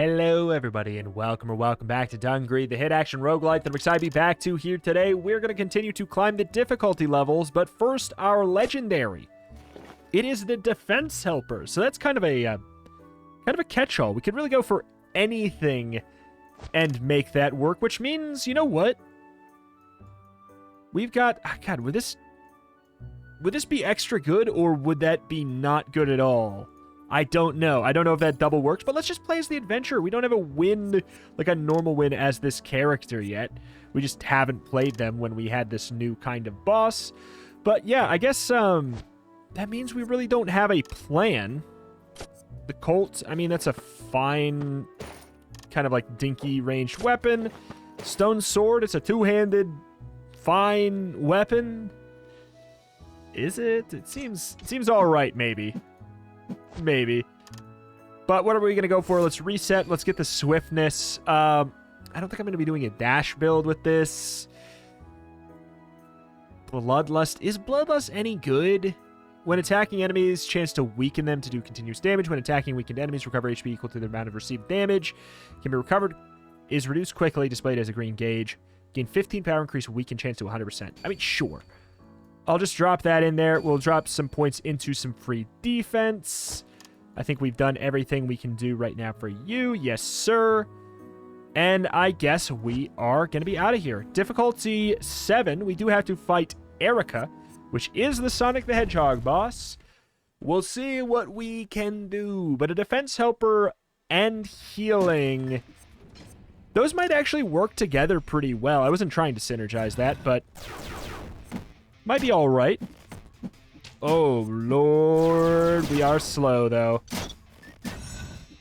Hello everybody and welcome back to Dungreed, the hit action roguelite that I'm excited to be back to here today. We're going to continue to climb the difficulty levels, but first our legendary. It is the defense helper, so that's kind of a catch-all. We could really go for anything and make that work, which means, you know what? We've got, God, would this be extra good or would that be not good at all? I don't know. I don't know if that double works, but let's just play as the adventurer. We don't have a win, like a normal win as this character yet. We just haven't played them when we had this new kind of boss. But yeah, I guess that means we really don't have a plan. The Colt, I mean, that's a fine kind of like dinky ranged weapon. Stone Sword, it's a two-handed fine weapon. Is it? It seems all right, maybe. Maybe. But what are we going to go for? Let's reset. Let's get the swiftness. I don't think I'm going to be doing a dash build with this. Bloodlust. Is Bloodlust any good? When attacking enemies, chance to weaken them to do continuous damage. When attacking weakened enemies, recover HP equal to the amount of received damage. Can be recovered. Is reduced quickly, displayed as a green gauge. Gain 15 power increase, weaken chance to 100%. I mean, sure. I'll just drop that in there. We'll drop some points into some free defense. I think we've done everything we can do right now for you. Yes, sir. And I guess we are going to be out of here. Difficulty 7. We do have to fight Erica, which is the Sonic the Hedgehog boss. We'll see what we can do. But a defense helper and healing, those might actually work together pretty well. I wasn't trying to synergize that, but might be all right. Oh, Lord. We are slow, though.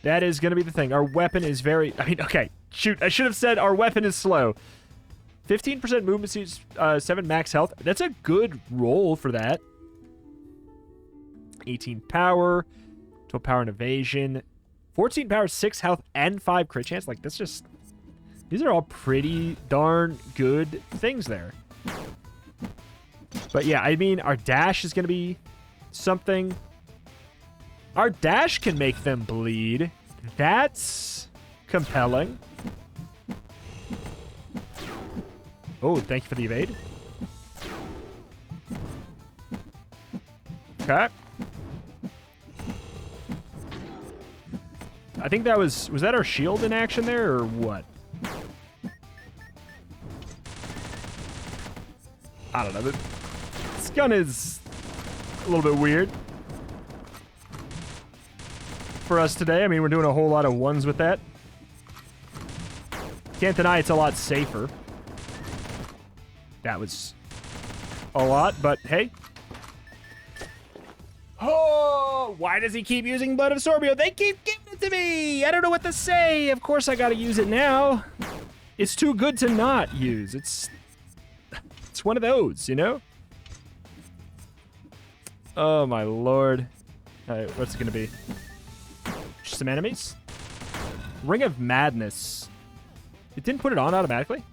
That is going to be the thing. Our weapon is very... I mean, okay. Shoot. I should have said our weapon is slow. 15% movement speed, 7 max health. That's a good roll for that. 18 power. 12 power and evasion. 14 power, 6 health, and 5 crit chance. Like, that's just... These are all pretty darn good things there. But yeah, I mean, our dash is going to be something. Our dash can make them bleed. That's compelling. Oh, thank you for the evade. Okay. I think that was that our shield in action there or what? I don't know. This gun is a little bit weird for us today. I mean, we're doing a whole lot of ones with that. Can't deny it's a lot safer. That was a lot, but hey. Oh, why does he keep using Blood of Sorbio? They keep giving it to me. I don't know what to say. Of course I got to use it now. It's too good to not use. It's one of those, you know? Oh, my lord. All right, what's it going to be? Just some enemies? Ring of Madness. It didn't put it on automatically?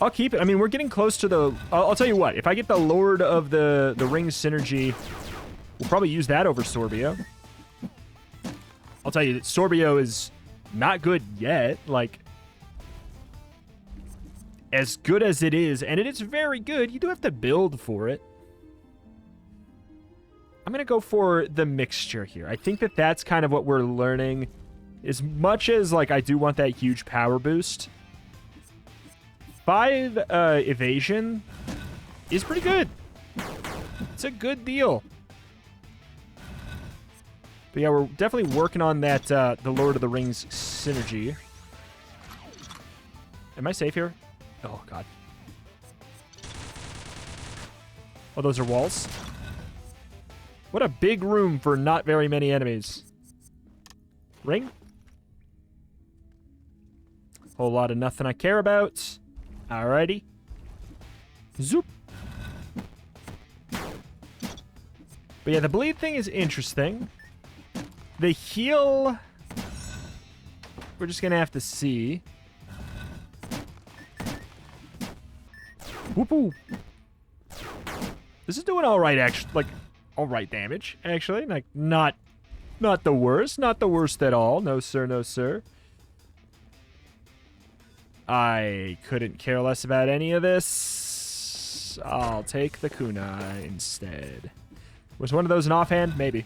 I'll keep it. I mean, we're getting close to the... I'll tell you what. If I get the Lord of the Ring synergy, we'll probably use that over Sorbio. I'll tell you that Sorbio is not good yet. Like... As good as it is, and it is very good, you do have to build for it. I'm going to go for the mixture here. I think that that's kind of what we're learning. As much as, like, I do want that huge power boost, 5 evasion is pretty good. It's a good deal. But yeah, we're definitely working on that, the Lord of the Rings synergy. Am I safe here? Oh, God. Oh, those are walls? What a big room for not very many enemies. Ring? Whole lot of nothing I care about. Alrighty. Zoop. But yeah, the bleed thing is interesting. The heal... We're just gonna have to see. Whoop-oo. This is doing all right, actually. Like, all right damage, actually. Like, not Not the worst. Not the worst at all. No, sir. No, sir. I couldn't care less about any of this. I'll take the kunai instead. Was one of those an offhand? Maybe.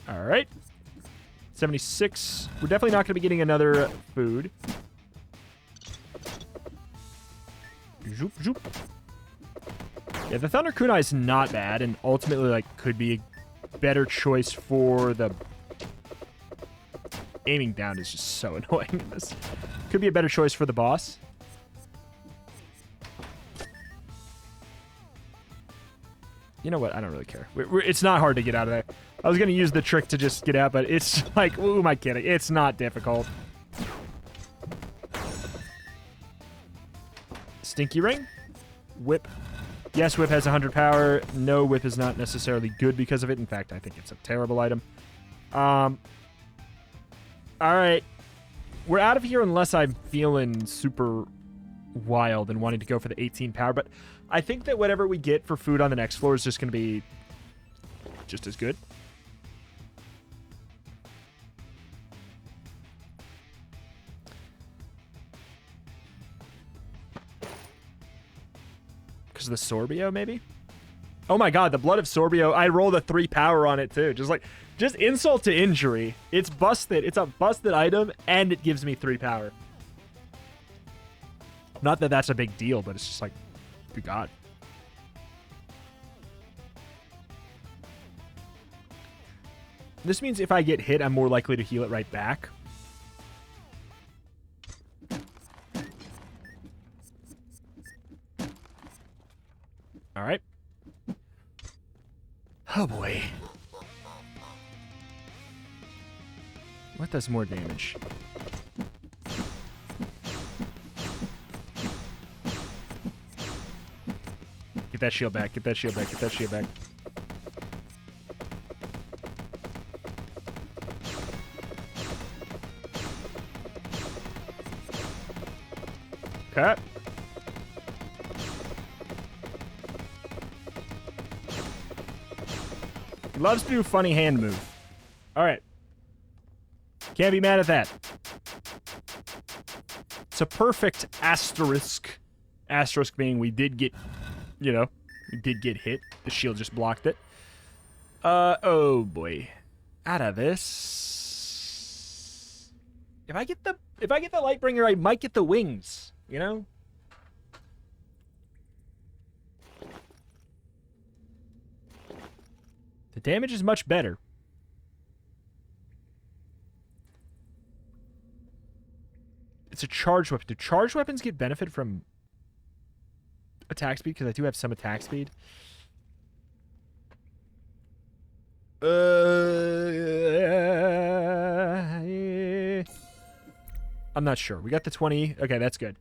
All right. 76. We're definitely not going to be getting another food. Zoop, zoop. Yeah, the Thunder Kunai is not bad, and ultimately, like, could be a better choice for the... Aiming down is just so annoying in this. Could be a better choice for the boss. You know what? I don't really care. It's not hard to get out of there. I was going to use the trick to just get out, but it's like, who am I kidding? It's not difficult. Stinky Ring. Whip. Yes, Whip has 100 power. No, Whip is not necessarily good because of it. In fact, I think it's a terrible item. All right. We're out of here unless I'm feeling super wild and wanting to go for the 18 power, but I think that whatever we get for food on the next floor is just going to be just as good. Because of the Sorbio, maybe? Oh my god, the Blood of Sorbio. I rolled a 3 power on it, too. Just insult to injury. It's busted. It's a busted item, and it gives me 3 power. Not that that's a big deal, but it's just like, good god. This means if I get hit, I'm more likely to heal it right back. All right. Oh, boy. What does more damage? Get that shield back. Get that shield back. Get that shield back. Okay. He loves to do a funny hand move. All right. Can't be mad at that. It's a perfect asterisk. Asterisk being we did get, you know, we did get hit. The shield just blocked it. Oh boy. Out of this. If I get the Lightbringer, I might get the wings, you know? The damage is much better. It's a charged weapon. Do charged weapons get benefit from attack speed? Because I do have some attack speed. I'm not sure. We got the 20. Okay, that's good.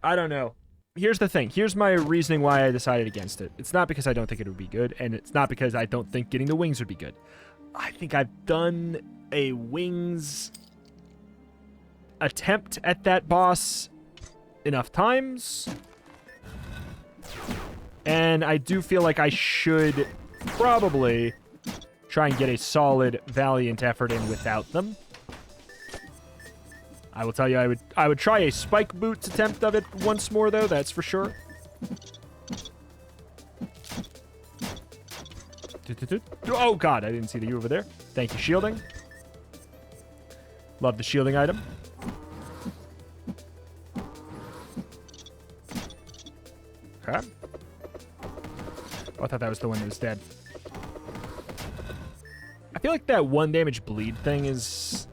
I don't know. Here's the thing. Here's my reasoning why I decided against it. It's not because I don't think it would be good, and it's not because I don't think getting the wings would be good. I think I've done a wings attempt at that boss enough times, and I do feel like I should probably try and get a solid valiant effort in without them. I will tell you, I would try a spike boots attempt of it once more, though. That's for sure. Oh god, I didn't see you over there. Thank you, shielding. Love the shielding item. Okay. Oh, I thought that was the one that was dead. I feel like that 1 damage bleed thing is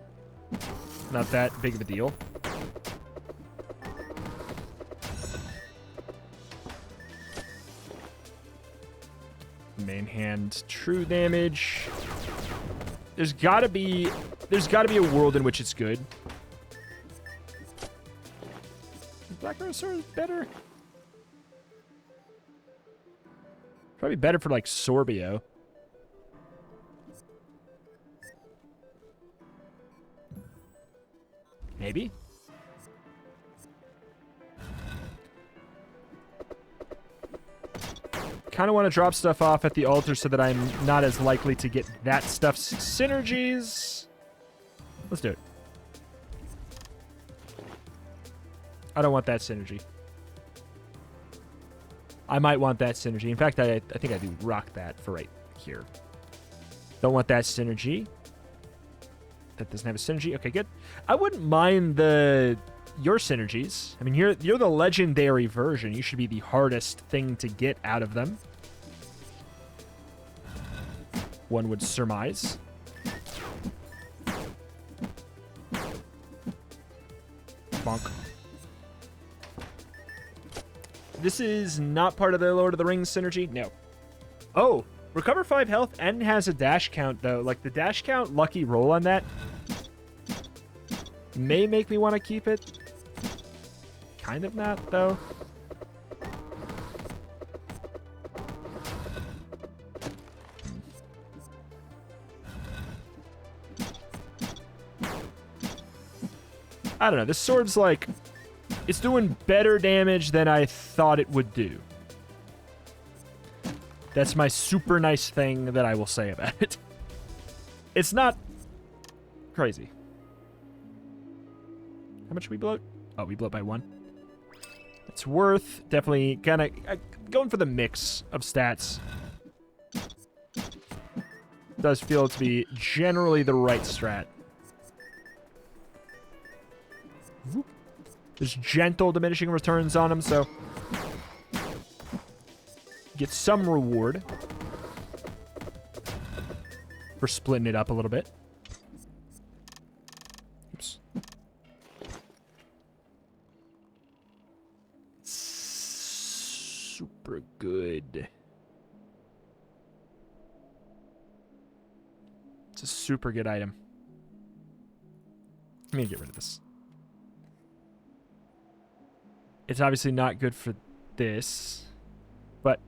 not that big of a deal. Main hand true damage. There's gotta be a world in which it's good. Black Rose is better. Probably better for like Sorbio. Maybe. kind of want to drop stuff off at the altar so that I'm not as likely to get that stuff's synergies. Let's do it. I don't want that synergy. I might want that synergy. In fact, I think I do rock that for right here. Don't want that synergy. That doesn't have a synergy. Okay, good. I wouldn't mind your synergies. I mean, you're the legendary version. You should be the hardest thing to get out of them. One would surmise. Bonk. This is not part of the Lord of the Rings synergy? No. Oh, recover 5 health and has a dash count, though. Like, the dash count lucky roll on that may make me want to keep it. Kind of not, though. I don't know. This sword's like... It's doing better damage than I thought it would do. That's my super nice thing that I will say about it. It's not crazy. How much did we bloat? Oh, we bloat by 1. It's worth definitely kind of going for the mix of stats. Does feel to be generally the right strat. Whoop. There's gentle diminishing returns on them, so get some reward for splitting it up a little bit. Oops. Super good. It's a super good item. Let me get rid of this. It's obviously not good for this, but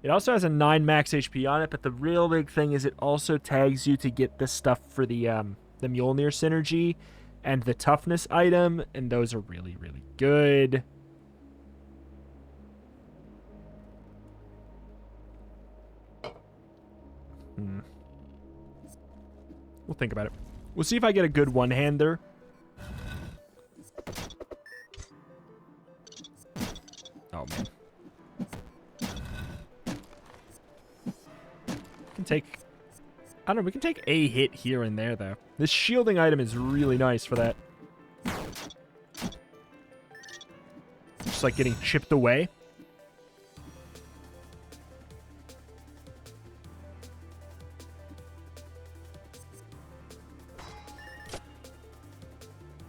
it also has a 9 max HP on it, but the real big thing is it also tags you to get the stuff for the Mjolnir synergy and the toughness item, and those are really, really good. We'll think about it. We'll see if I get a good one-hander. Oh, man. We can take... I don't know, we can take a hit here and there, though. This shielding item is really nice for that. Just like getting chipped away.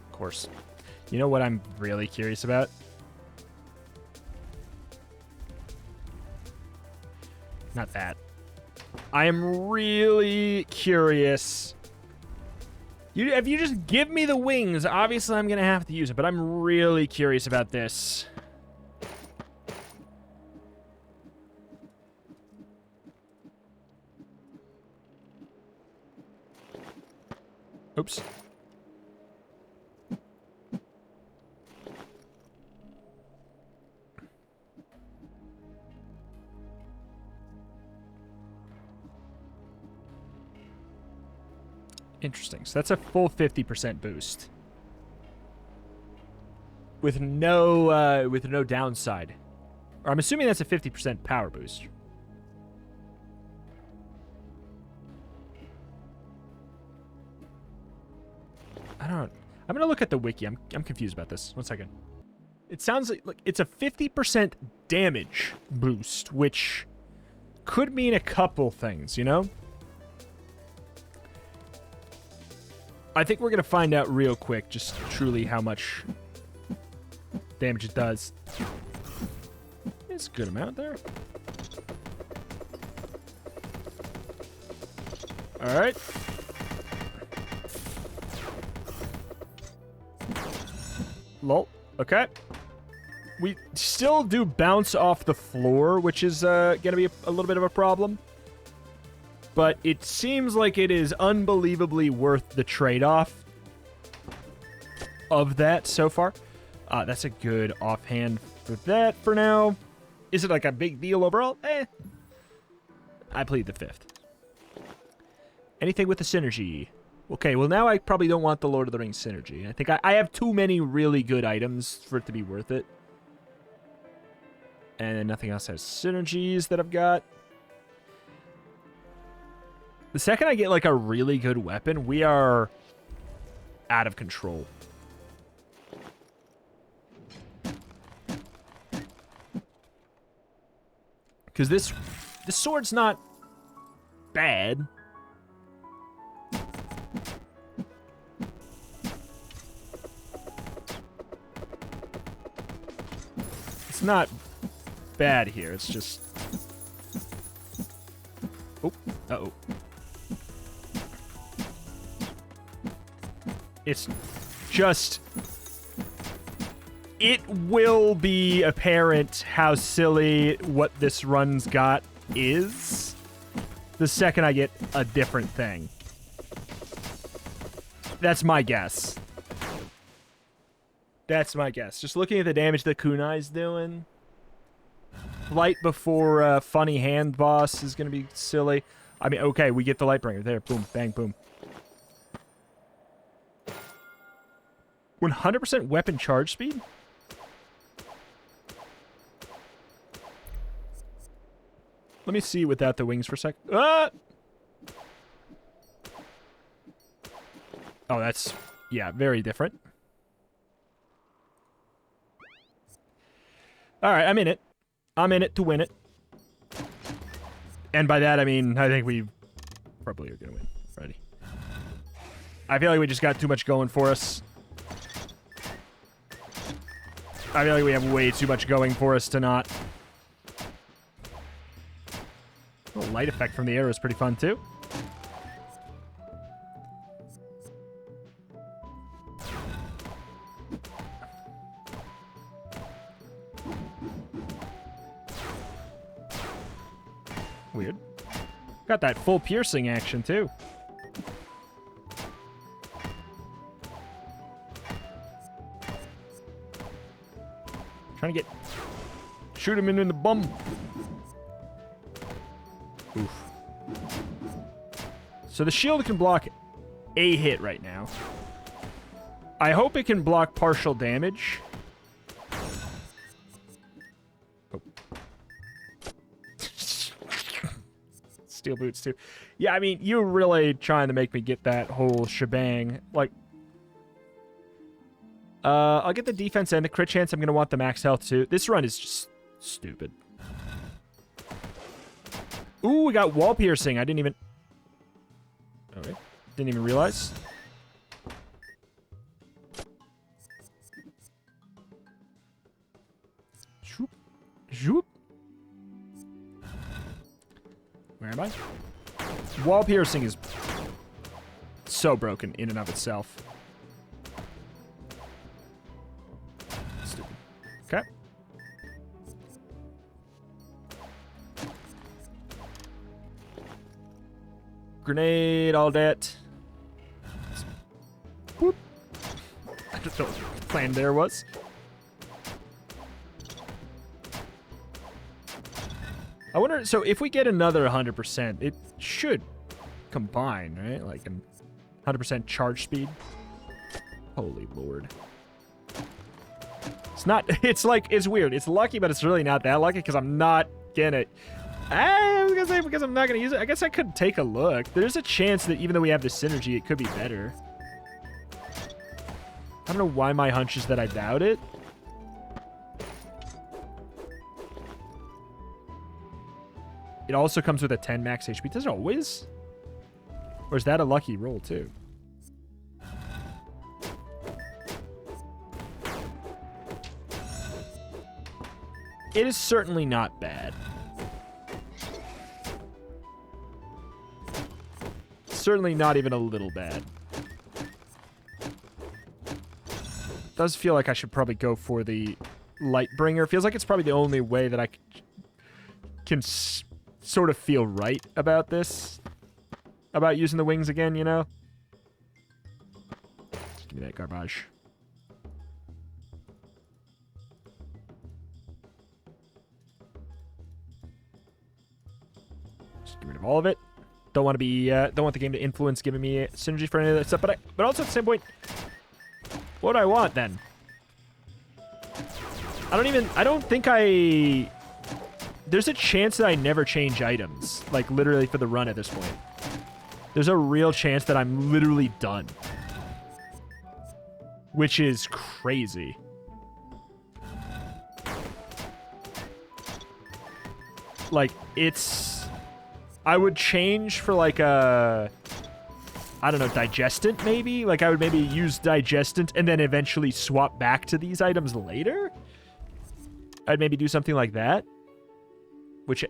Of course. You know what I'm really curious about? Not that. I am really curious. If you just give me the wings, obviously I'm going to have to use it, but I'm really curious about this. Oops. Interesting. So that's a full 50% boost. With no downside. Or I'm assuming that's a 50% power boost. I don't... I'm going to look at the wiki. I'm confused about this. 1 second. It sounds like it's a 50% damage boost, which could mean a couple things, you know? I think we're going to find out real quick just truly how much damage it does. It's a good amount there. All right. Lol. Okay. We still do bounce off the floor, which is going to be a little bit of a problem. But it seems like it is unbelievably worth the trade-off of that so far. That's a good offhand for that for now. Is it like a big deal overall? I plead the fifth. Anything with the synergy. Okay, well now I probably don't want the Lord of the Rings synergy. I think I have too many really good items for it to be worth it. And nothing else has synergies that I've got. The second I get like a really good weapon, we are out of control. Because this sword's not bad. It's not bad here. It's just... Oh, uh-oh. It's just... It will be apparent how silly what this run's got is the second I get a different thing. That's my guess. That's my guess. Just looking at the damage that Kunai's doing. Light before funny hand boss is going to be silly. I mean, okay, we get the Lightbringer. There, boom, bang, boom. 100% weapon charge speed? Let me see without the wings for a sec. Ah! Oh, that's... Yeah, very different. Alright, I'm in it. I'm in it to win it. And by that, I mean, I think we probably are going to win. Ready. I feel like we just got too much going for us. I feel like we have way too much going for us to not. The light effect from the arrow is pretty fun, too. Weird. Got that full piercing action, too. Trying to get... Shoot him in the bum. Oof. So the shield can block a hit right now. I hope it can block partial damage. Oh. Steel boots, too. Yeah, I mean, you're really trying to make me get that whole shebang. Like, I'll get the defense and the crit chance. I'm going to want the max health, too. This run is just stupid. Ooh, we got wall piercing. I didn't even... Okay. Didn't even realize. Shoop. Shoop. Where am I? Wall piercing is so broken in and of itself. Stupid. Okay. Grenade, all that. Whoop. I just don't know what the plan there was. I wonder, so if we get another 100%, it should combine, right? Like a 100% charge speed. Holy Lord. It's not, it's like, it's weird. It's lucky, but it's really not that lucky because I'm not gonna... I was gonna say because I'm not gonna use it. I guess I could take a look. There's a chance that even though we have the synergy, it could be better. I don't know why my hunch is that I doubt it. It also comes with a 10 max HP. Does it always? Or is that a lucky roll too? It is certainly not bad. Certainly not even a little bad. Does feel like I should probably go for the Lightbringer. Feels like it's probably the only way that I can sort of feel right about this. About using the wings again, you know? Just give me that garbage. Get rid of all of it. Don't want to be, don't want the game to influence giving me synergy for any of that stuff. But also at the same point, what do I want then? I don't think there's a chance that I never change items, like literally for the run at this point. There's a real chance that I'm literally done. Which is crazy. Like, I would change for like a, I don't know, Digestant maybe? Like I would maybe use Digestant and then eventually swap back to these items later? I'd maybe do something like that.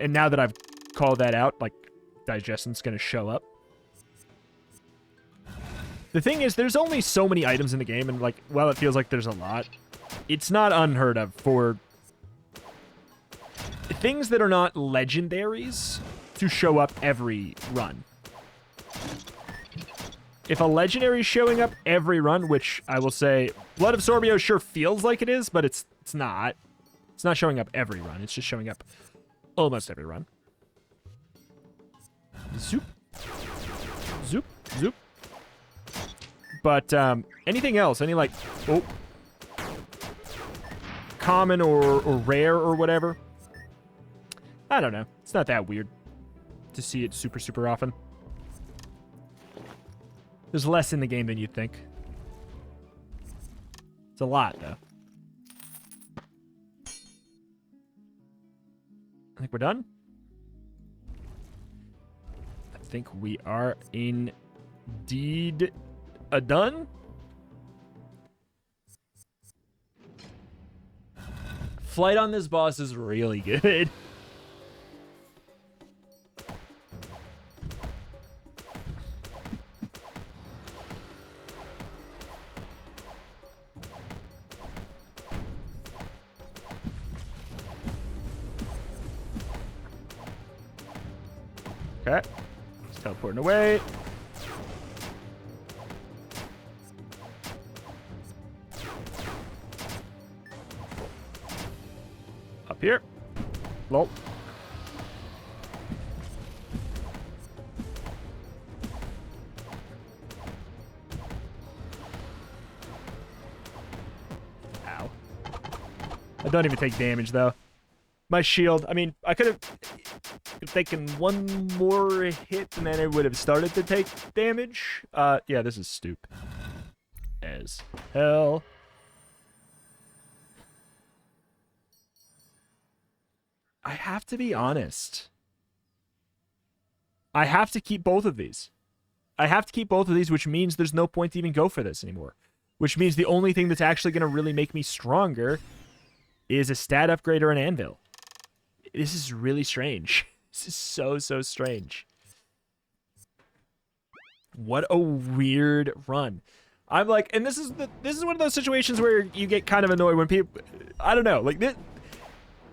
And now that I've called that out, like, Digestant's gonna show up. The thing is, there's only so many items in the game, and, like, while it feels like there's a lot, it's not unheard of for things that are not legendaries to show up every run. If a legendary is showing up every run, which I will say, Blood of Sorbio sure feels like it is, but it's not. It's not showing up every run. It's just showing up almost every run. Zoop. Zoop. Zoop. But anything else? Any, like, common or rare or whatever? I don't know. It's not that weird to see it super, super often. There's less in the game than you'd think. It's a lot, though. I think we're done. I think we are indeed done. Flight on this boss is really good. Okay. Just teleporting away. Up here. Lol. Ow. I don't even take damage, though. My shield, I mean, I could have taken one more hit and then it would have started to take damage. Yeah, this is stupid as hell. I have to be honest. I have to keep both of these. I have to keep both of these, which means there's no point to even go for this anymore. Which means the only thing that's actually going to really make me stronger is a stat upgrade or an anvil. This is really strange. This is so, so strange. What a weird run. I'm like, and this is one of those situations where you get kind of annoyed when people, I don't know, like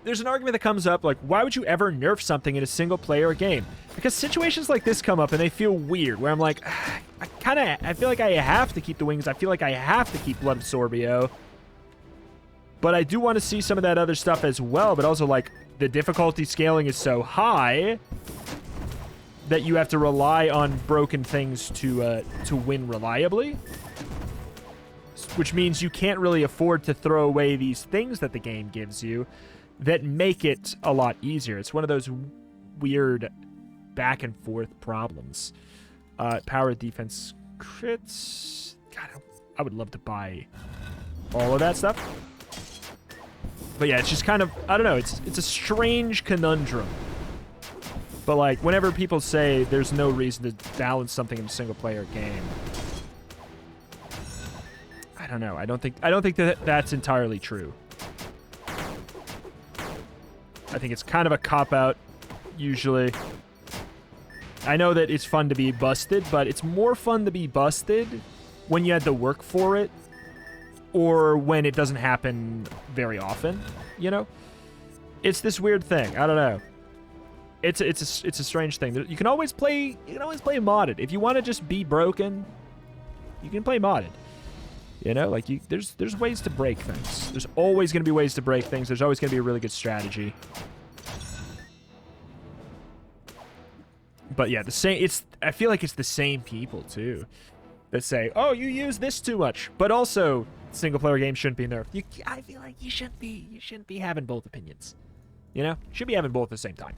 there's an argument that comes up, like, why would you ever nerf something in a single player game? Because situations like this come up and they feel weird, where I'm like, I feel like I have to keep the wings. I feel like I have to keep Blood of Sorbio. But I do want to see some of that other stuff as well, but also, like, the difficulty scaling is so high that you have to rely on broken things to win reliably. Which means you can't really afford to throw away these things that the game gives you that make it a lot easier. It's one of those weird back and forth problems. Power defense crits. God, I would love to buy all of that stuff. But yeah, it's just kind of, I don't know, it's a strange conundrum. But like, whenever people say there's no reason to balance something in a single player game, I don't know. I don't think that that's entirely true. I think it's kind of a cop-out, usually. I know that it's fun to be busted, but it's more fun to be busted when you had to work for it, or when it doesn't happen very often, you know? It's this weird thing. I don't know. It's a strange thing. You can always play modded. If you want to just be broken, you can play modded. You know, like there's ways to break things. There's always going to be ways to break things. There's always going to be a really good strategy. But yeah, the same. I feel like it's the same people too that say, "Oh, you use this too much," but also single player games shouldn't be nerfed. I feel like you shouldn't be having both opinions. You know, should be having both at the same time.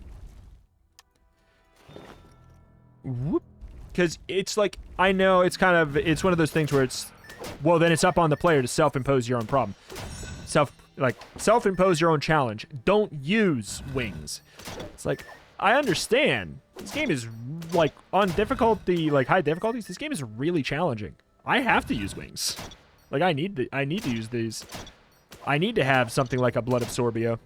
Whoop. Because it's like, I know it's one of those things where it's, well, then it's up on the player to self-impose your own problem. Self-impose your own challenge. Don't use wings. It's like, I understand. This game is, like, on difficulty, like, high difficulties, this game is really challenging. I have to use wings. Like, I need to use these. I need to have something like a Blood Absorbio.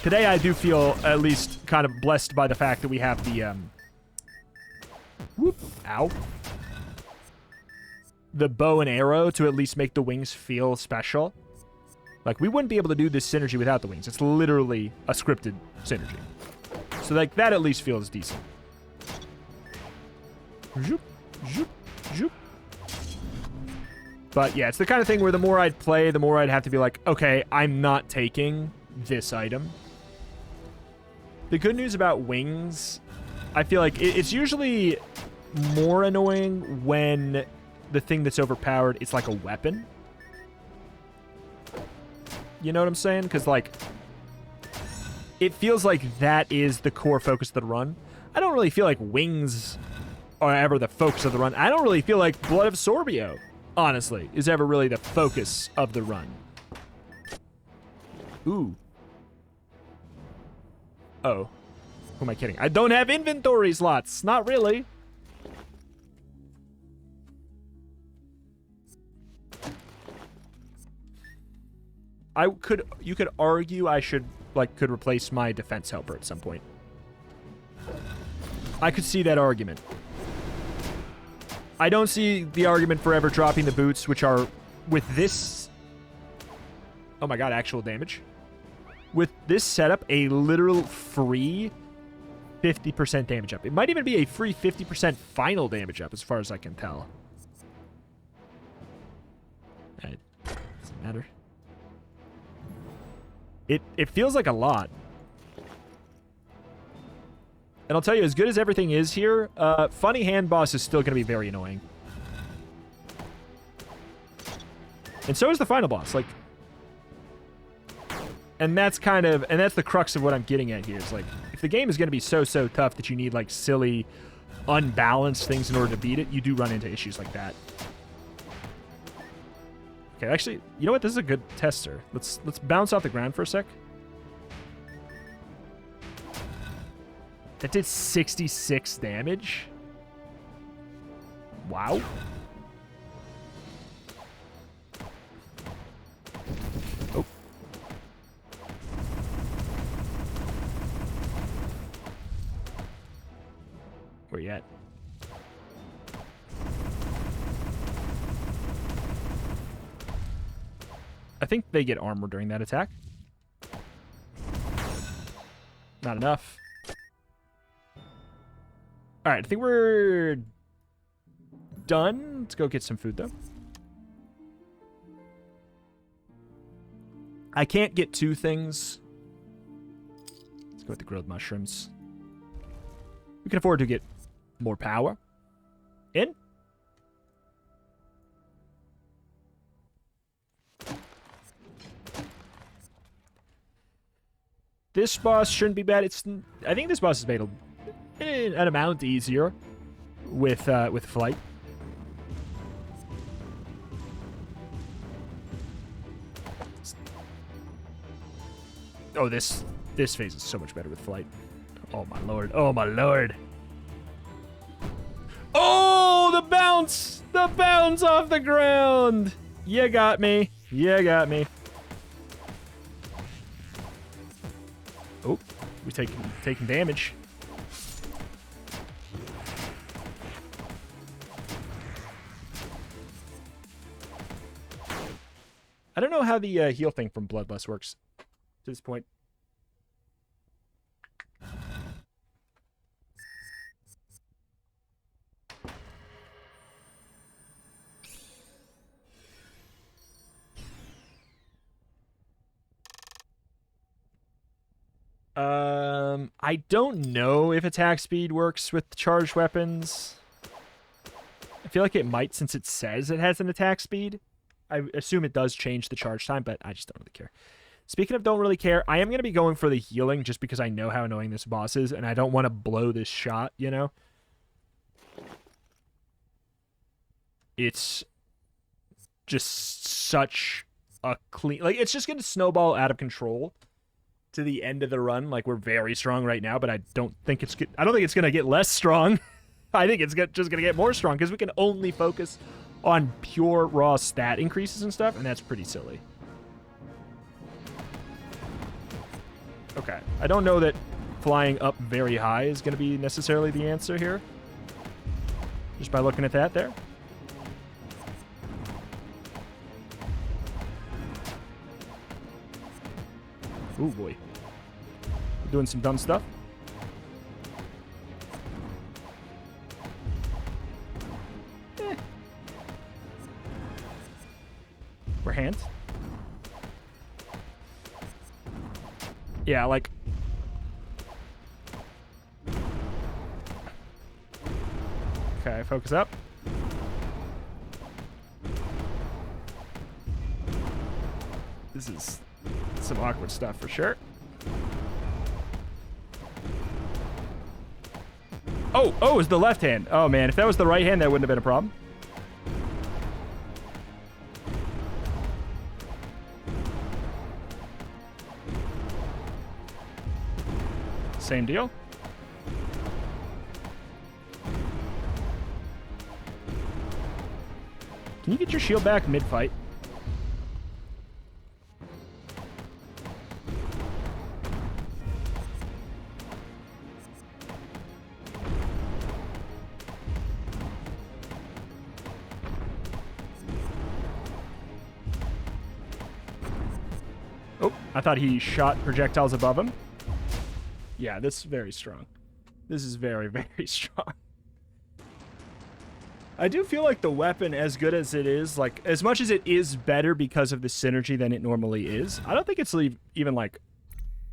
Today, I do feel at least kind of blessed by the fact that we have the, whoop, ow. The bow and arrow to at least make the wings feel special. Like, we wouldn't be able to do this synergy without the wings. It's literally a scripted synergy. So, like, that at least feels decent. Zoop, zoop, zoop. But, yeah, it's the kind of thing where the more I'd play, the more I'd have to be like, okay, I'm not taking this item. The good news about wings, I feel like it's usually more annoying when the thing that's overpowered is like a weapon. You know what I'm saying? Because, like, it feels like that is the core focus of the run. I don't really feel like wings are ever the focus of the run. I don't really feel like Blood Absorbio, honestly, is ever really the focus of the run. Ooh. Oh. Who am I kidding? I don't have inventory slots. Not really. You could argue I should, like, could replace my defense helper at some point. I could see that argument. I don't see the argument for ever dropping the boots, which are, with this... Oh my god, actual damage. With this setup, a literal free 50% damage up. It might even be a free 50% final damage up, as far as I can tell. It doesn't matter. It feels like a lot. And I'll tell you, as good as everything is here, Funny Hand Boss is still going to be very annoying. And so is the final boss. Like, and that's the crux of what I'm getting at here. Is like, if the game is going to be so tough that you need, like, silly, unbalanced things in order to beat it, you do run into issues like that. Okay, actually, you know what? This is a good tester. Let's bounce off the ground for a sec. That did 66 damage. Wow. Oh. Where you at? I think they get armor during that attack. Not enough. Alright, I think we're done. Let's go get some food, though. I can't get two things. Let's go with the grilled mushrooms. We can afford to get more power. In? This boss shouldn't be bad. I think this boss is made an amount easier with flight. Oh, this phase is so much better with flight. Oh my lord. Oh my lord. Oh, the bounce! The bounce off the ground! You got me. You got me. Oh, we're taking damage. I don't know how the heal thing from Bloodlust works to this point. I don't know if attack speed works with charged weapons. I feel like it might since it says it has an attack speed. I assume it does change the charge time, but I just don't really care. Speaking of don't really care, I am going to be going for the healing just because I know how annoying this boss is, and I don't want to blow this shot, you know? It's just such a clean... Like, it's just going to snowball out of control to the end of the run. Like, we're very strong right now, but I don't think it's going to get less strong. I think it's just going to get more strong because we can only focus on pure raw stat increases and stuff, and that's pretty silly. Okay, I don't know that flying up very high is going to be necessarily the answer here. Just by looking at that there. Ooh, boy. We're doing some dumb stuff. We're hands. Yeah, like... Okay, focus up. This is some awkward stuff for sure. Oh, it's the left hand. Oh, man, if that was the right hand, that wouldn't have been a problem. Same deal. Can you get your shield back mid-fight? Oh, I thought he shot projectiles above him. Yeah, this is very strong. This is very, very strong. I do feel like the weapon, as good as it is, like, as much as it is better because of the synergy than it normally is, I don't think it's even, like,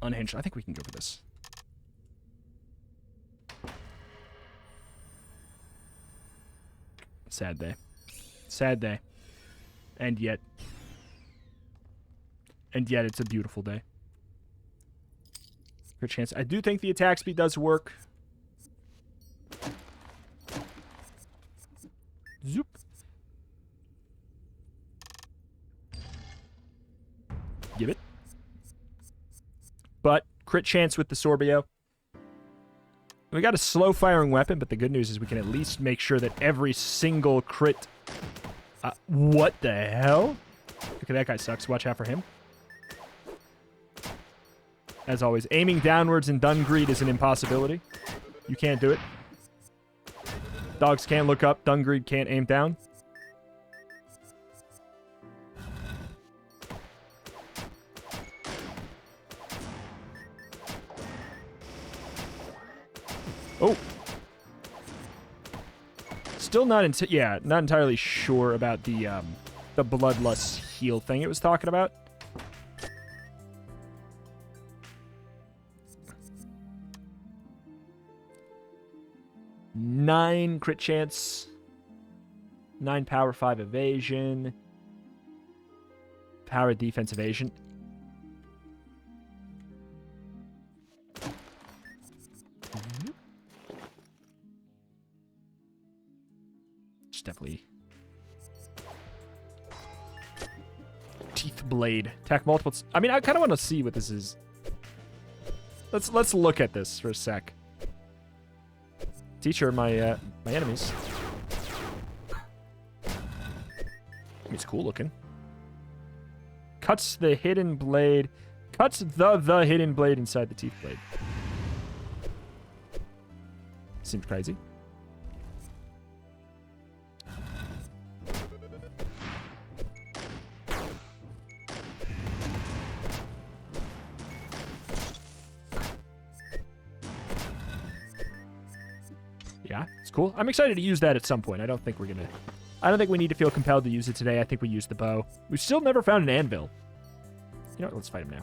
unhinged. I think we can go for this. Sad day. Sad day. And yet it's a beautiful day. Good chance. I do think the attack speed does work. Zoop. Give it. But crit chance with the Sorbio. We got a slow firing weapon, but the good news is we can at least make sure that every single crit... what the hell? Okay, that guy sucks. Watch out for him. As always, aiming downwards in Dungreed is an impossibility. You can't do it. Dogs can't look up. Dungreed can't aim down. Oh. Still not entirely sure about the bloodlust heal thing it was talking about. Nine crit chance, 9 power, 5 evasion, power defense evasion. Just definitely teeth blade. Attack multiples. I mean, I kind of want to see what this is. Let's look at this for a sec. Teacher, my enemies. It's cool looking. Cuts the hidden blade. Cuts the hidden blade inside the teeth blade. Seems crazy. Yeah, it's cool. I'm excited to use that at some point. I don't think we need to feel compelled to use it today. I think we use the bow. We've still never found an anvil. You know what? Let's fight him now.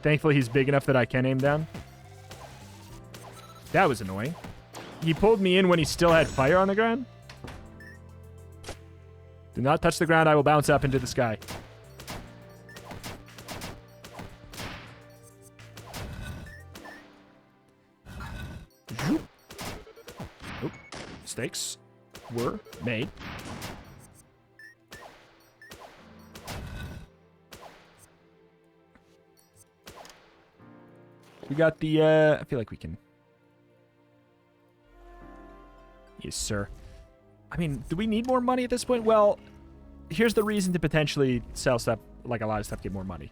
Thankfully, he's big enough that I can aim down. That was annoying. He pulled me in when he still had fire on the ground. Do not touch the ground. I will bounce up into the sky. Oh, mistakes were made. We got the, I feel like we can. Yes, sir. I mean, do we need more money at this point? Well, here's the reason to potentially sell stuff, like a lot of stuff, get more money.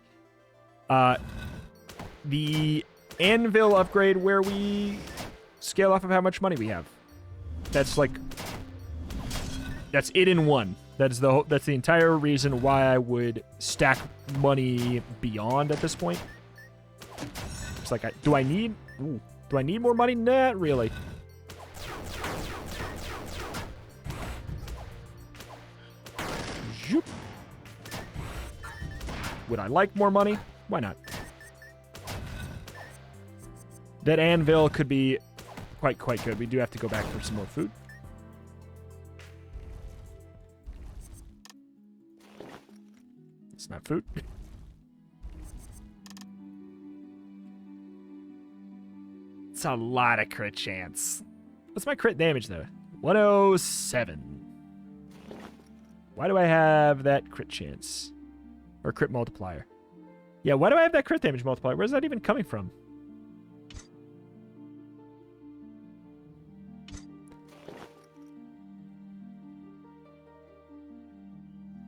The anvil upgrade where we scale off of how much money we have. That's like, that's it in one. That's the entire reason why I would stack money beyond at this point. It's like, do I need more money? Not really. Zoop. Would I like more money? Why not? That anvil could be quite good. We do have to go back for some more food. It's not food. It's a lot of crit chance. What's my crit damage, though? 107. Why do I have that crit chance? Or crit multiplier? Yeah, why do I have that crit damage multiplier? Where's that even coming from?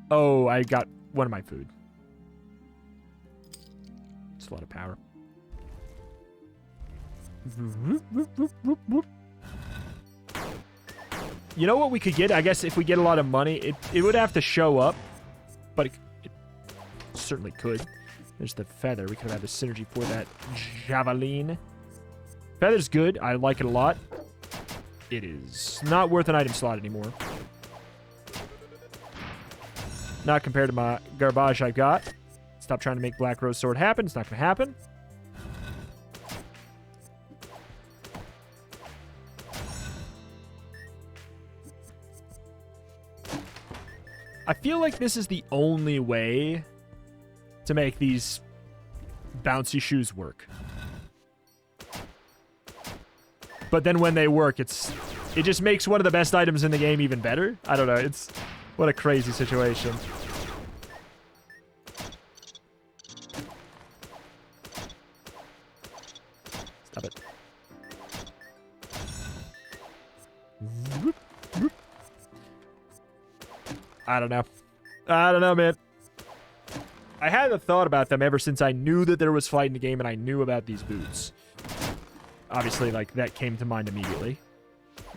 Oh, I got one of my food. It's a lot of power. You know what we could get? I guess if we get a lot of money, it would have to show up, but it certainly could. There's the feather. We could have had the synergy for that javelin. Feather's good. I like it a lot. It is not worth an item slot anymore. Not compared to my garbage I've got. Stop trying to make Black Rose Sword happen. It's not going to happen. I feel like this is the only way to make these bouncy shoes work. But then when they work, it just makes one of the best items in the game even better. I don't know. It's what a crazy situation. Stop it. I don't know. I don't know, man. I had a thought about them ever since I knew that there was fight in the game and I knew about these boots. Obviously, like, that came to mind immediately.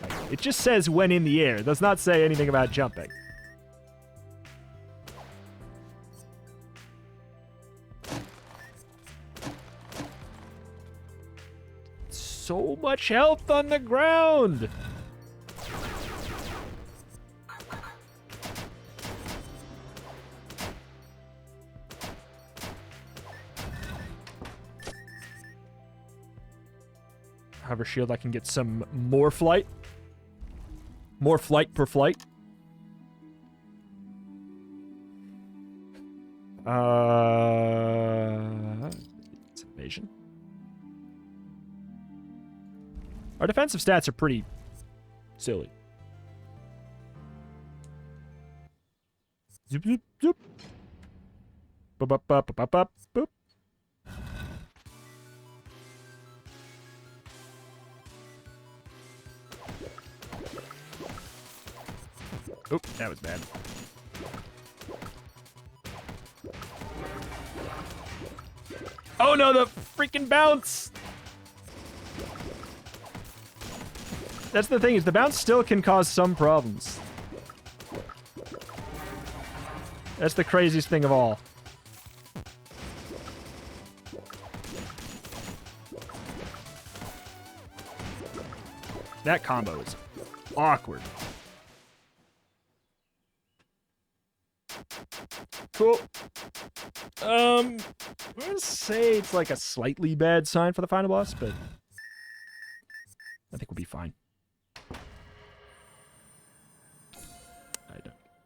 Like, it just says when in the air. It does not say anything about jumping. So much health on the ground! Hover shield, I can get some more flight. More flight per flight. It's evasion. Our defensive stats are pretty silly. Zoop, zoop, zoop. Boop, boop, boop, boop, boop, boop. Oop, that was bad. Oh no, the freaking bounce! That's the thing, is the bounce still can cause some problems. That's the craziest thing of all. That combo is awkward. Cool. I'm gonna say it's like a slightly bad sign for the final boss, but I think we'll be fine.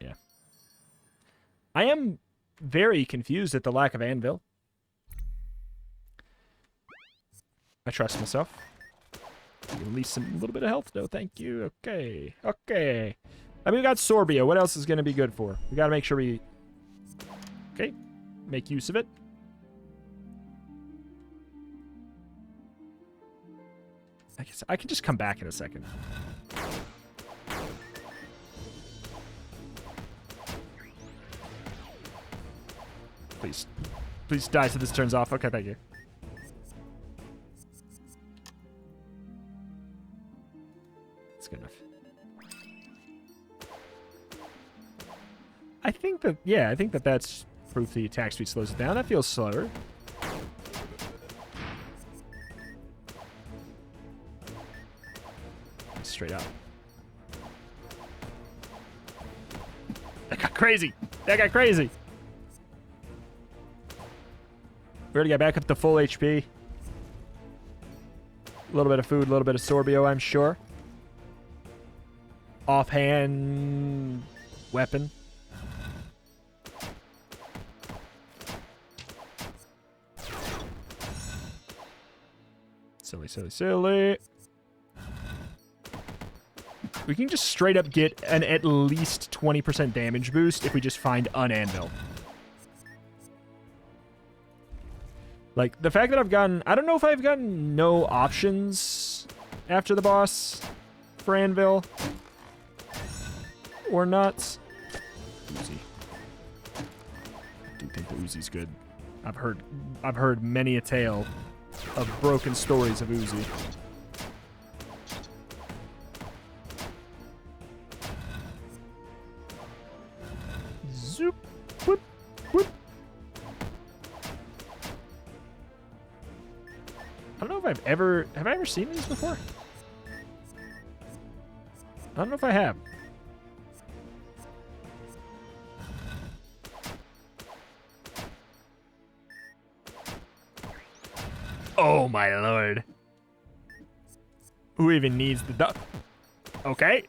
Yeah. I am very confused at the lack of anvil. I trust myself. At least a little bit of health, though. Thank you. Okay. Okay. I mean, we got Sorbia. What else is going to be good for? We got to make sure we... Okay. Make use of it. I guess I can just come back in a second. Please. Please die so this turns off. Okay, thank you. That's good enough. I think that, yeah, I think that that's proof the attack speed slows it down. That feels slower. Straight up. That got crazy. That got crazy. We already got back up to full HP. A little bit of food, a little bit of Sorbio, I'm sure. Offhand weapon. Silly, silly, silly. We can just straight up get an at least 20% damage boost if we just find an anvil. Like, the fact that I've gotten... I don't know if I've gotten no options after the boss for anvil or not. Uzi. I do think the Uzi's good. I've heard many a tale of broken stories of Uzi. Zoop. Whoop. Whoop. I don't know if I've ever... Have I ever seen these before? I don't know if I have. Oh, my lord. Who even needs the... Okay.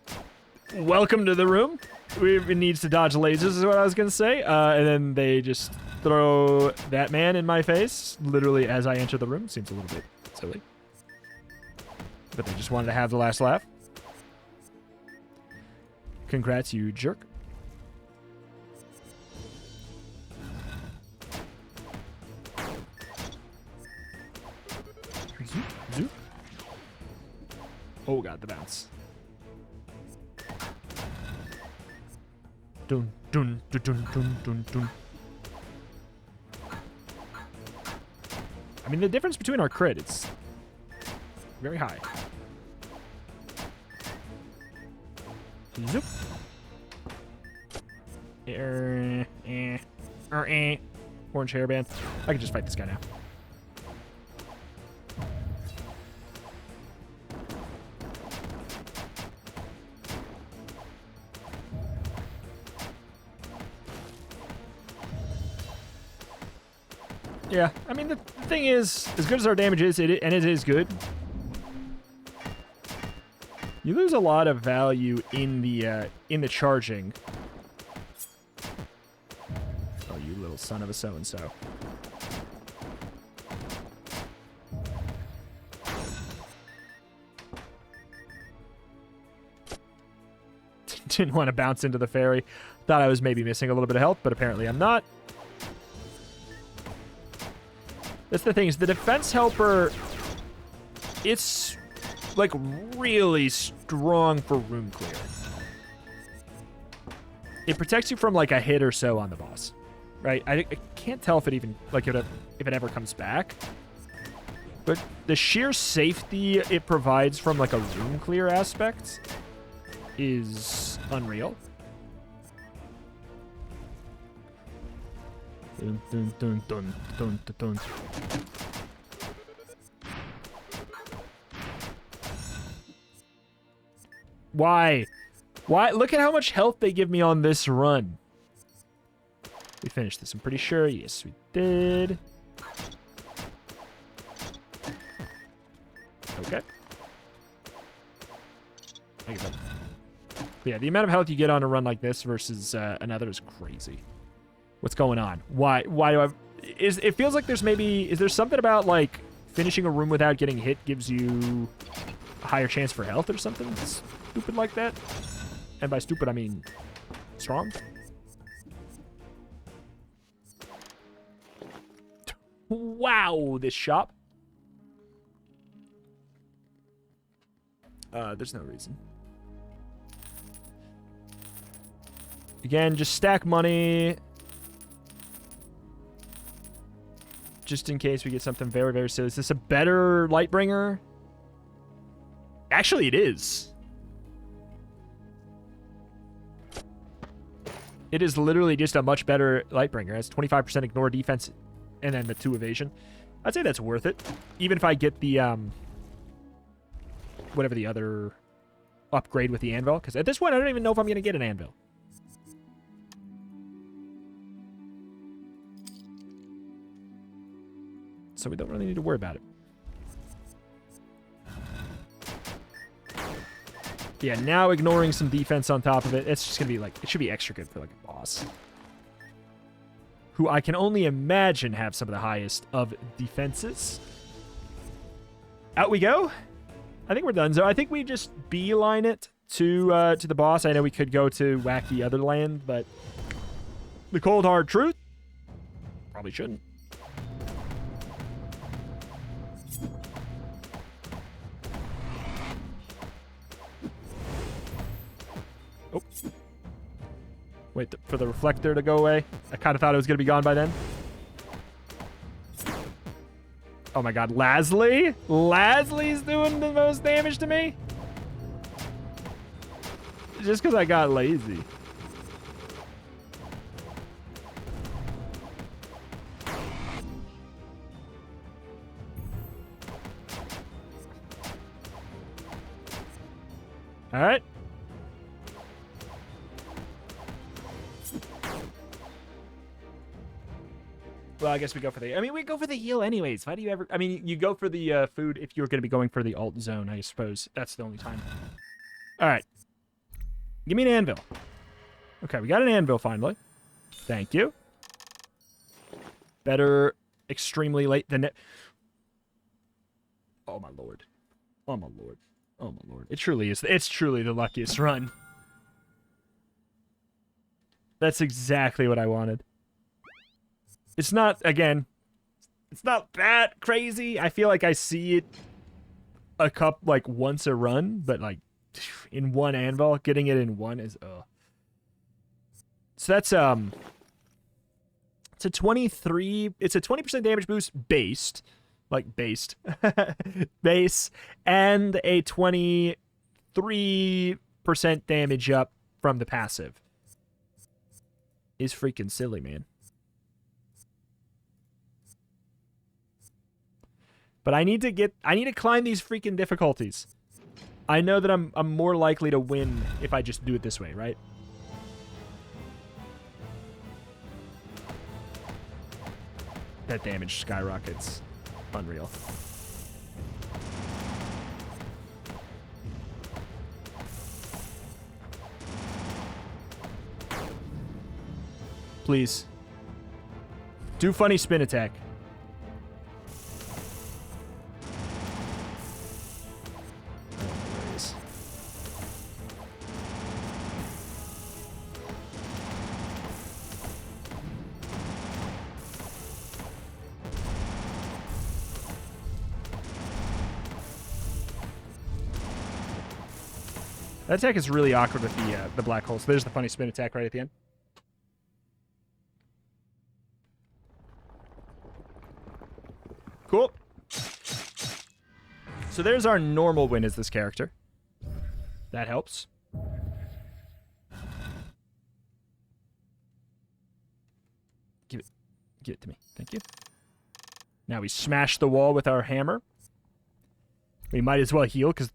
Welcome to the room. Who even needs to dodge lasers is what I was going to say. And then they just throw that man in my face, literally as I enter the room. Seems a little bit silly. But they just wanted to have the last laugh. Congrats, you jerk. Zoop, zoop. Oh god, the bounce. Dun dun dun dun dun dun dun. I mean, the difference between our crit, it's very high. Zoop. Orange hairband. I can just fight this guy now. Yeah, I mean, the thing is, as good as our damage is, and it is good, you lose a lot of value in the charging. Oh, you little son of a so-and-so. Didn't want to bounce into the fairy. Thought I was maybe missing a little bit of health, but apparently I'm not. That's the thing, is the defense helper, it's like really strong for room clear. It protects you from like a hit or so on the boss, right? I can't tell if it even, like if it ever comes back. But the sheer safety it provides from like a room clear aspect is unreal. Dun, dun, dun, dun, dun, dun, dun. Why? Why? Look at how much health they give me on this run. We finished this, I'm pretty sure. Yes, we did. Okay. I guess yeah, the amount of health you get on a run like this versus another is crazy. What's going on? Why do I... it feels like there's maybe... Is there something about, like, finishing a room without getting hit gives you a higher chance for health or something stupid like that? And by stupid, I mean strong? Wow, this shop. There's no reason. Again, just stack money. Just in case we get something very, very silly. Is this a better Lightbringer? Actually, it is. It is literally just a much better Lightbringer. It has 25% ignore defense and then the 2 evasion. I'd say that's worth it. Even if I get the, whatever the other upgrade with the anvil. Because at this point, I don't even know if I'm going to get an anvil. So we don't really need to worry about it. Yeah, now ignoring some defense on top of it. It's just going to be like... It should be extra good for like a boss. Who I can only imagine have some of the highest of defenses. Out we go. I think we're done. So I think we just beeline it to the boss. I know we could go to wacky other land, but... The cold hard truth? Probably shouldn't. Oh. Wait for the reflector to go away. I kind of thought it was going to be gone by then. Oh my god, Lasley? Lasley's doing the most damage to me? Just because I got lazy. Alright. Well, I guess we go for the... I mean, we go for the heal anyways. Why do you ever... I mean, you go for the food if you're going to be going for the alt zone, I suppose. That's the only time. All right. Give me an anvil. Okay, we got an anvil finally. Thank you. Better extremely late than... Oh, my lord. Oh, my lord. Oh, my lord. It truly is. It's truly the luckiest run. That's exactly what I wanted. It's not, again, it's not that crazy. I feel like I see it like once a run, but like in one anvil, getting it in one is, So that's, it's a 23, it's a 20% damage boost based, like based, base, and a 23% damage up from the passive. Is freaking silly, man. But I need to climb these freaking difficulties. I know that I'm more likely to win if I just do it this way, right? That damage skyrockets. Unreal. Please. Do funny spin attack. That attack is really awkward with the black hole. So there's the funny spin attack right at the end. Cool. So there's our normal win as this character. That helps. Give it to me. Thank you. Now we smash the wall with our hammer. We might as well heal because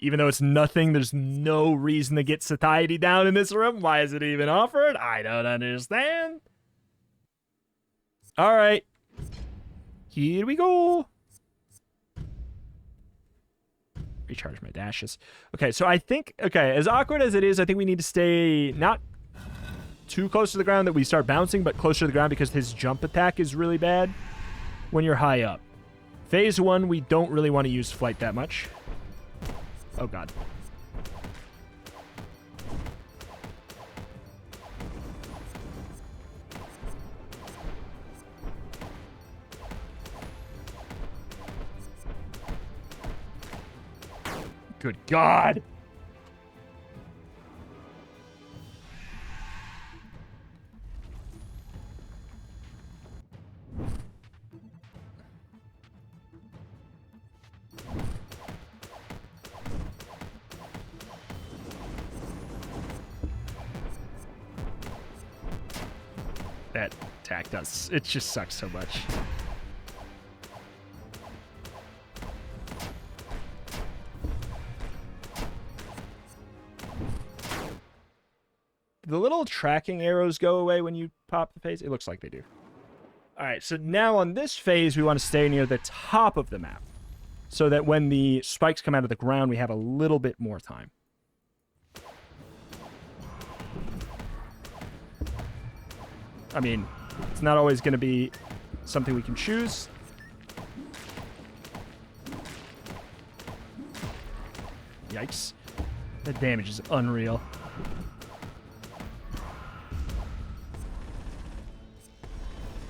even though it's nothing, there's no reason to get satiety down in this room. Why is it even offered? I don't understand. All right. Here we go. recharge my dashes. Okay, so I think, okay, as awkward as it is, I think we need to stay not too close to the ground that we start bouncing, but closer to the ground because his jump attack is really bad when you're high up. Phase 1, we don't really want to use flight that much. Oh, God. Good God. That attack does. It just sucks so much. The little tracking arrows go away when you pop the phase? It looks like they do. All right, so now on this phase, we want to stay near the top of the map so that when the spikes come out of the ground, we have a little bit more time. I mean, it's not always going to be something we can choose. Yikes. The damage is unreal.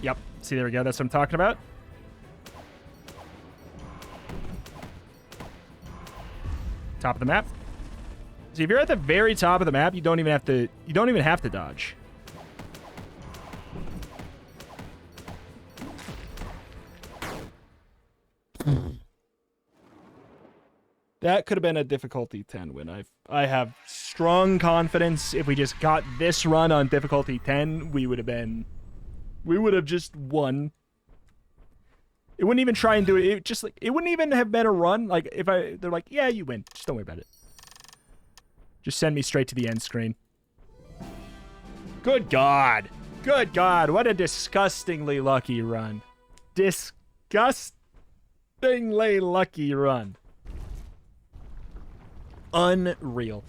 Yep. See, there we go. That's what I'm talking about. Top of the map. See, if you're at the very top of the map, you don't even have to dodge. That could have been a difficulty 10 win. I have strong confidence if we just got this run on difficulty 10, we would have just won. It wouldn't even try and do it. It wouldn't even have been a run. Like they're like, yeah, you win. Just don't worry about it. Just send me straight to the end screen. Good God. Good God. What a disgustingly lucky run. Disgustingly lucky run. Unreal.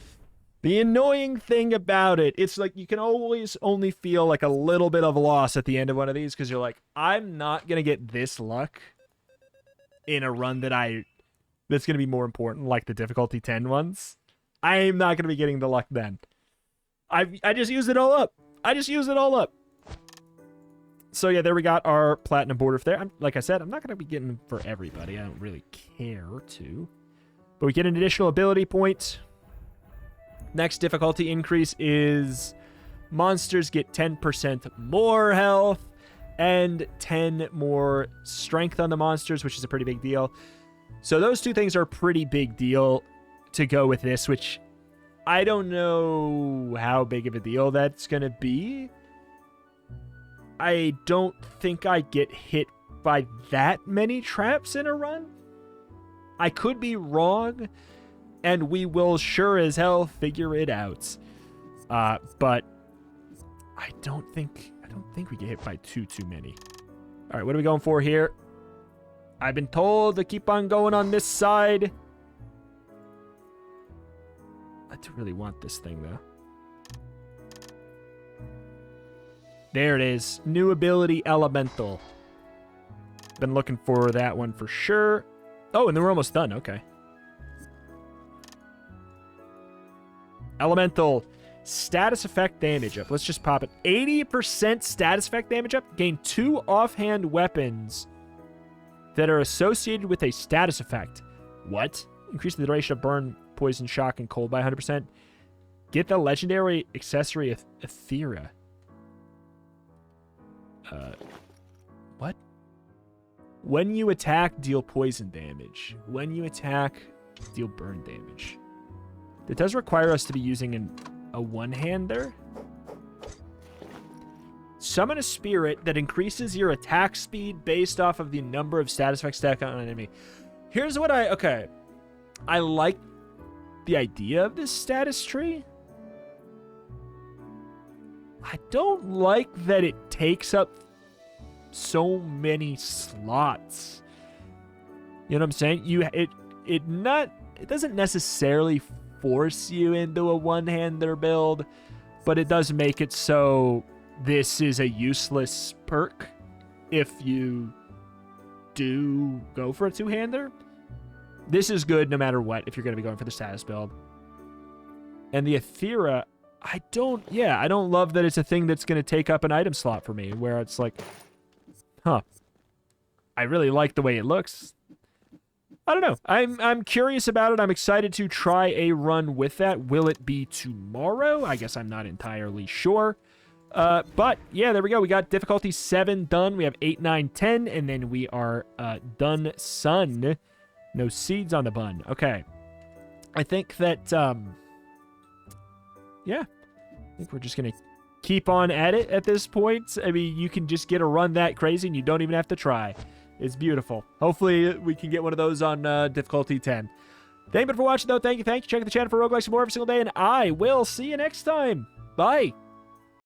The annoying thing about it, it's like you can always only feel like a little bit of loss at the end of one of these because you're like, I'm not going to get this luck in a run that's going to be more important, like the difficulty 10 ones. I'm not going to be getting the luck then. I just used it all up. So yeah, there we got our platinum border there. Like I said, I'm not going to be getting them for everybody. I don't really care to. But we get an additional ability point. Next difficulty increase is monsters get 10% more health and 10 more strength on the monsters, which is a pretty big deal. So those two things are a pretty big deal to go with this, which I don't know how big of a deal that's going to be. I don't think I get hit by that many traps in a run. I could be wrong, and we will sure as hell figure it out. But I don't think we get hit by too many. All right, what are we going for here? I've been told to keep on going on this side. I do really want this thing, though. There it is. New ability, Elemental. Been looking for that one for sure. Oh, and then we're almost done. Okay. Elemental. Status effect damage up. Let's just pop it. 80% status effect damage up. Gain 2 offhand weapons that are associated with a status effect. What? Increase the duration of burn, poison, shock, and cold by 100%. Get the legendary accessory Ethera. What? When you attack, deal poison damage. When you attack, deal burn damage. It does require us to be using a one-hander. Summon a spirit that increases your attack speed based off of the number of status effects stacked on an enemy. Here's what okay. I like the idea of this status tree. I don't like that it takes up so many slots. You know what I'm saying? It not it doesn't necessarily force you into a one-hander build, but it does make it so this is a useless perk if you do go for a two-hander. This is good no matter what if you're going to be going for the status build. And the Aethera, I don't love that it's a thing that's going to take up an item slot for me, where it's like, huh, I really like the way it looks. I don't know. I'm curious about it. I'm excited to try a run with that. Will it be tomorrow? I guess I'm not entirely sure. But yeah, there we go. We got difficulty 7 done. We have 8, 9, 10, and then we are done sun. No seeds on the bun. Okay. I think that, yeah. I think we're just going to keep on at it at this point. I mean, you can just get a run that crazy and you don't even have to try. It's beautiful. Hopefully, we can get one of those on difficulty 10. Thank you for watching, though. Thank you. Check out the channel for roguelikes more every single day, and I will see you next time. Bye.